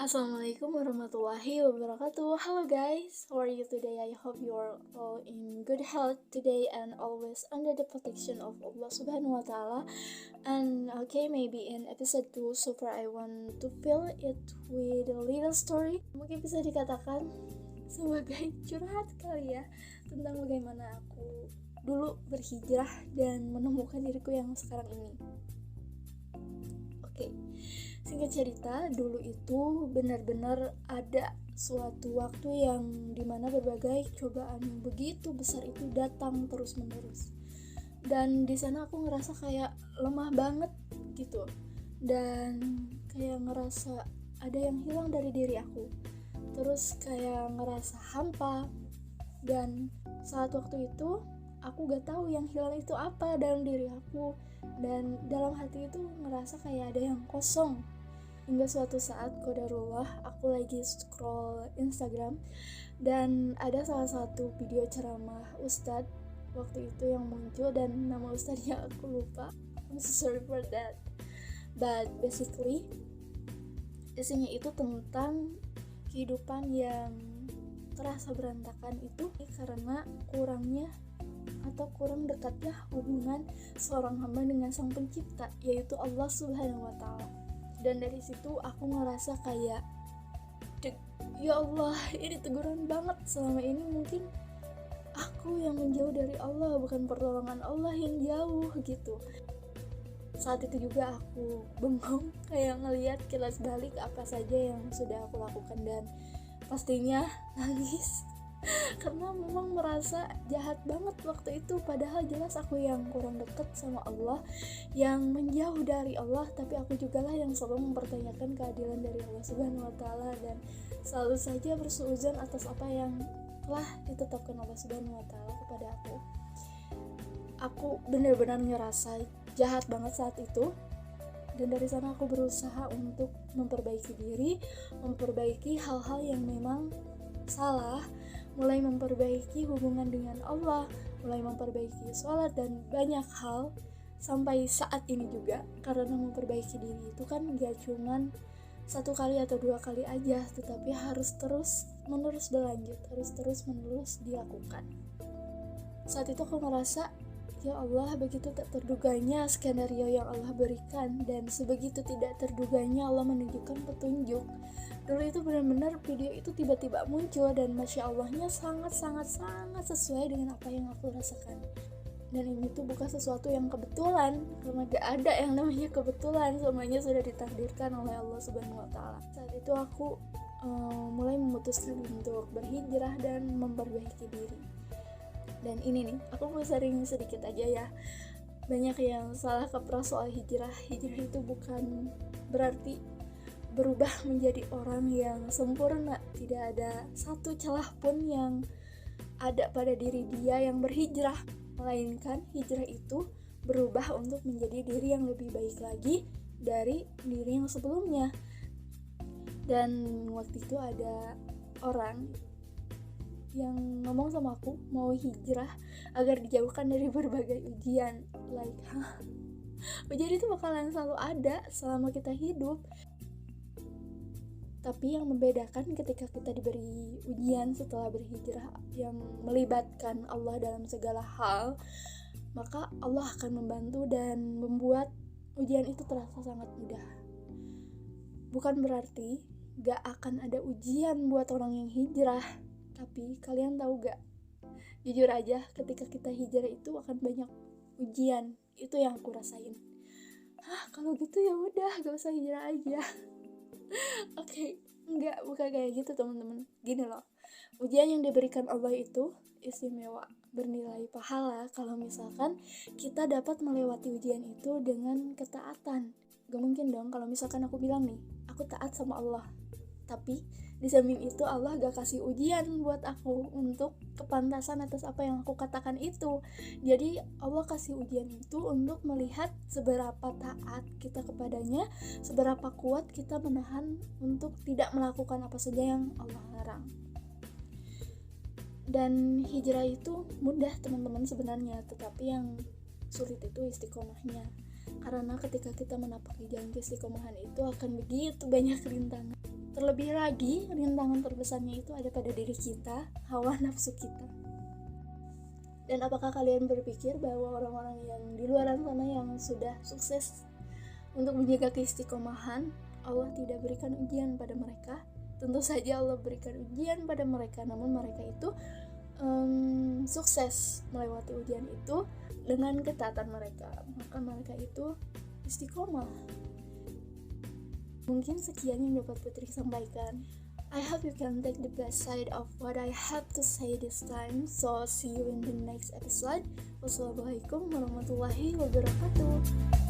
Assalamualaikum warahmatullahi wabarakatuh. Hello guys, how are you today? I hope you are all in good health today and always under the protection of Allah Subhanahu wa Ta'ala. And okay, maybe in episode 2, so far I want to fill it with a little story. Mungkin bisa dikatakan sebagai curhat kali ya, tentang bagaimana aku dulu berhijrah dan menemukan diriku yang sekarang ini. Oke, singkat cerita, dulu itu benar-benar ada suatu waktu yang dimana berbagai cobaan yang begitu besar itu datang terus-menerus. Dan di sana aku ngerasa kayak lemah banget gitu. Dan kayak ngerasa ada yang hilang dari diri aku. Terus kayak ngerasa hampa. Dan saat waktu itu aku gak tahu yang hilang itu apa dalam diri aku. Dan dalam hati itu ngerasa kayak ada yang kosong. Hingga suatu saat qadarullah aku lagi scroll Instagram dan ada salah satu video ceramah Ustadz waktu itu yang muncul, dan nama Ustadznya aku lupa. I'm so sorry for that. But basically isinya itu tentang kehidupan yang terasa berantakan itu karena kurang dekatnya hubungan seorang hamba dengan sang pencipta, yaitu Allah Subhanahu wa Ta'ala. Dan dari situ aku ngerasa kayak ya Allah, ini teguran banget. Selama ini mungkin aku yang menjauh dari Allah, bukan pertolongan Allah yang jauh gitu. Saat itu juga aku bengong kayak ngelihat kilas balik apa saja yang sudah aku lakukan, dan pastinya nangis karena memang merasa jahat banget waktu itu, padahal jelas aku yang kurang dekat sama Allah, yang menjauh dari Allah, tapi aku juga lah yang selalu mempertanyakan keadilan dari Allah Subhanahu wa Ta'ala dan selalu saja bersuuzon atas apa yang telah ditetapkan Allah Subhanahu wa Ta'ala kepada aku. Aku benar-benar ngerasa jahat banget saat itu. Dan dari sana aku berusaha untuk memperbaiki diri, memperbaiki hal-hal yang memang salah, mulai memperbaiki hubungan dengan Allah, mulai memperbaiki sholat dan banyak hal sampai saat ini juga. Karena memperbaiki diri itu kan gak cuman satu kali atau dua kali aja, tetapi harus terus menerus berlanjut, harus terus menerus dilakukan. Saat itu aku merasa, ya Allah, begitu tak terduganya skenario yang Allah berikan, dan sebegitu tidak terduganya Allah menunjukkan petunjuk. Dulu itu benar-benar video itu tiba-tiba muncul, dan Masya Allahnya sangat-sangat sesuai dengan apa yang aku rasakan. Dan ini tuh bukan sesuatu yang kebetulan, karena gak ada yang namanya kebetulan, semuanya sudah ditakdirkan oleh Allah Subhanahu wa Ta'ala. Saat itu aku mulai memutuskan untuk berhijrah dan memperbaiki diri. Dan ini nih, aku mau sharing sedikit aja ya. Banyak yang salah kaprah soal hijrah. Hijrah itu bukan berarti berubah menjadi orang yang sempurna. Tidak ada satu celah pun yang ada pada diri dia yang berhijrah. Melainkan hijrah itu berubah untuk menjadi diri yang lebih baik lagi dari diri yang sebelumnya. Dan waktu itu ada orang yang ngomong sama aku mau hijrah agar dijauhkan dari berbagai ujian. Like, ujian itu bakalan selalu ada selama kita hidup. Tapi yang membedakan ketika kita diberi ujian setelah berhijrah yang melibatkan Allah dalam segala hal, maka Allah akan membantu dan membuat ujian itu terasa sangat mudah. Bukan berarti gak akan ada ujian buat orang yang hijrah. Tapi kalian tahu gak? Jujur aja, ketika kita hijrah itu akan banyak ujian. Itu yang aku rasain. Kalau gitu ya udah, gak usah hijrah aja. Oke, enggak, bukan kayak gitu teman-teman. Gini loh, ujian yang diberikan Allah itu istimewa, bernilai pahala kalau misalkan kita dapat melewati ujian itu dengan ketaatan. Gak mungkin dong kalau misalkan aku bilang nih, aku taat sama Allah, tapi di samping itu Allah gak kasih ujian buat aku untuk kepantasan atas apa yang aku katakan itu. Jadi Allah kasih ujian itu untuk melihat seberapa taat kita kepadanya, seberapa kuat kita menahan untuk tidak melakukan apa saja yang Allah larang. Dan hijrah itu mudah teman-teman sebenarnya, tetapi yang sulit itu istiqomahnya. Karena ketika kita menapaki jalan keistiqomahan itu akan begitu banyak rintangan. Terlebih lagi, rintangan terbesarnya itu ada pada diri kita, hawa nafsu kita. Dan apakah kalian berpikir bahwa orang-orang yang di luar sana yang sudah sukses untuk menjaga keistiqomahan, Allah tidak berikan ujian pada mereka? Tentu saja Allah berikan ujian pada mereka, namun mereka itu sukses melewati ujian itu dengan ketaatan mereka. Maka mereka itu istiqomah. Mungkin sekian yang dapat Putri sampaikan. I hope you can take the best side of what I have to say this time. So see you in the next episode. Wassalamualaikum warahmatullahi wabarakatuh.